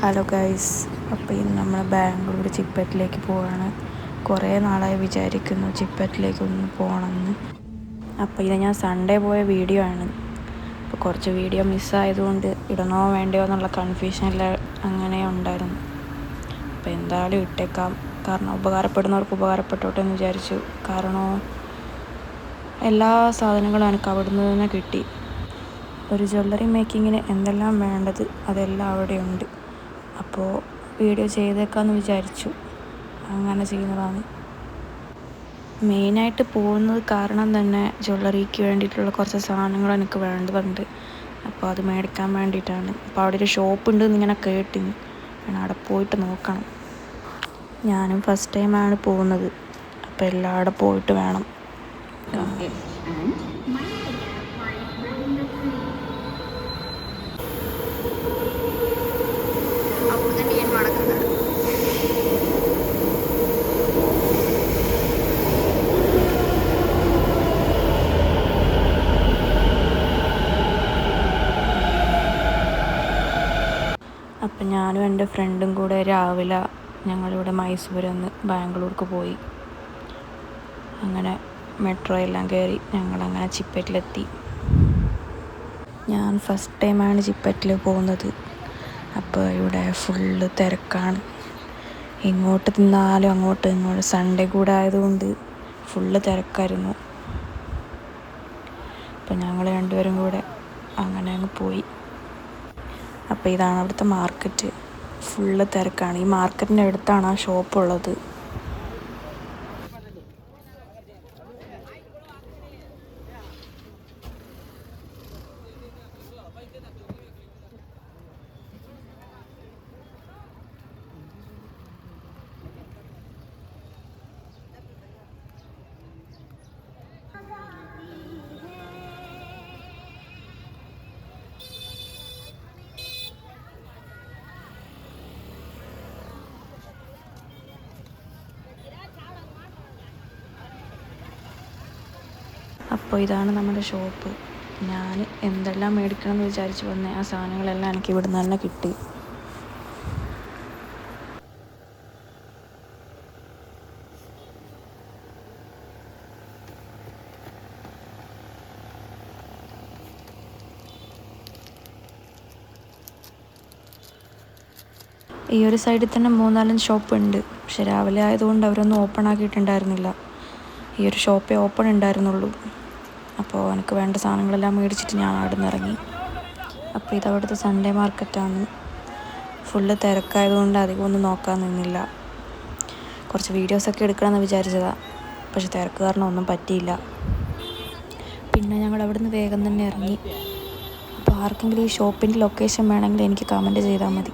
Hello guys, അപ്പോൾ ഇന്ന് നമ്മൾ ബാംഗ്ലൂർ ചിപ്പറ്റിലേക്ക് പോവാണ്. കുറേ നാളായി വിചാരിക്കുന്നു ചിപ്പറ്റിലേക്ക് ഒന്ന് പോകണമെന്ന്. അപ്പോൾ ഇത് ഞാൻ സൺഡേ പോയ വീഡിയോ ആണ്. അപ്പോൾ കുറച്ച് വീഡിയോ മിസ്സായതുകൊണ്ട് ഇടണോ വേണ്ടയോ എന്നുള്ള കൺഫ്യൂഷനിൽ അങ്ങനെ ഉണ്ടായിരുന്നു. അപ്പോൾ എന്തായാലും ഇട്ടേക്കാം, കാരണം ഉപകാരപ്പെടുന്നവർക്ക് ഉപകാരപ്പെട്ടോട്ടെ എന്ന് വിചാരിച്ചു. കാരണം എല്ലാ സാധനങ്ങളും എനിക്ക് അവിടെ നിന്ന് തന്നെ കിട്ടി. ഒരു ജ്വല്ലറി മേക്കിങ്ങിന് എന്തെല്ലാം വേണ്ടത് അതെല്ലാം അവിടെയുണ്ട്. അപ്പോൾ വീഡിയോ ചെയ്തേക്കാമെന്ന് വിചാരിച്ചു, അങ്ങനെ ചെയ്യുന്നതാണ്. മെയിനായിട്ട് പോകുന്നത് കാരണം തന്നെ ജ്വല്ലറിക്ക് വേണ്ടിയിട്ടുള്ള കുറച്ച് സാധനങ്ങൾ എനിക്ക് വേണ്ടതുണ്ട്. അപ്പോൾ അത് മേടിക്കാൻ വേണ്ടിയിട്ടാണ്. അപ്പോൾ അവിടെ ഒരു ഷോപ്പ് ഉണ്ടെന്ന് ഇങ്ങനെ കേട്ടിന്, വേണം അവിടെ പോയിട്ട് നോക്കണം. ഞാനും ഫസ്റ്റ് ടൈമാണ് പോകുന്നത്, അപ്പോൾ എല്ലാവിടെ പോയിട്ട് വേണം. അപ്പം ഞാനും എൻ്റെ ഫ്രണ്ടും കൂടെ രാവിലെ ഞങ്ങളിവിടെ മൈസൂരിൽ നിന്ന് ബാംഗ്ലൂർക്ക് പോയി. അങ്ങനെ മെട്രോ എല്ലാം കയറി ഞങ്ങളങ്ങനെ ചിപ്പറ്റിലെത്തി. ഞാൻ ഫസ്റ്റ് ടൈമാണ് ചിപ്പറ്റിൽ പോകുന്നത്. അപ്പോൾ ഇവിടെ ഫുള്ള് തിരക്കാണ്. ഇങ്ങോട്ട് തിന്നാലും അങ്ങോട്ട് സൺഡേ കൂടെ ആയതുകൊണ്ട് ഫുള്ള് തിരക്കായിരുന്നു. അപ്പോൾ ഞങ്ങൾ രണ്ടുപേരും കൂടെ അങ്ങനെ അങ്ങ് പോയി. അപ്പോൾ ഇതാണ് അവിടുത്തെ മാർക്കറ്റ്, ഫുള്ള് തിരക്കാണ്. ഈ മാർക്കറ്റിൻ്റെ അടുത്താണ് ആ ഷോപ്പുള്ളത്. അപ്പോൾ ഇതാണ് നമ്മുടെ ഷോപ്പ്. ഞാൻ എന്തെല്ലാം മേടിക്കണം എന്ന് വിചാരിച്ച് വന്നേ ആ സാധനങ്ങളെല്ലാം എനിക്ക് ഇവിടെ നിന്ന് തന്നെ കിട്ടി. ഈ ഒരു സൈഡിൽ തന്നെ 3-4 ഷോപ്പ് ഉണ്ട്. പക്ഷെ രാവിലെ ആയതുകൊണ്ട് അവരൊന്നും ഓപ്പൺ ആക്കിയിട്ടുണ്ടായിരുന്നില്ല. ഈ ഒരു ഷോപ്പേ ഓപ്പൺ ഉണ്ടായിരുന്നുള്ളൂ. അപ്പോൾ എനിക്ക് വേണ്ട സാധനങ്ങളെല്ലാം മേടിച്ചിട്ട് ഞാൻ അവിടെ നിന്ന് ഇറങ്ങി. അപ്പോൾ ഇതവിടുത്തെ സൺഡേ മാർക്കറ്റാണ്. ഫുള്ള് തിരക്കായതുകൊണ്ട് അധികം ഒന്നും നോക്കാൻ നിന്നില്ല. കുറച്ച് വീഡിയോസൊക്കെ എടുക്കണമെന്ന് വിചാരിച്ചതാണ്, പക്ഷെ തിരക്ക് കാരണം ഒന്നും പറ്റിയില്ല. പിന്നെ ഞങ്ങൾ അവിടെ നിന്ന് വേഗം തന്നെ ഇറങ്ങി. അപ്പോൾ ആർക്കെങ്കിലും ഈ ഷോപ്പിൻ്റെ ലൊക്കേഷൻ വേണമെങ്കിൽ എനിക്ക് കമൻറ്റ് ചെയ്താൽ മതി.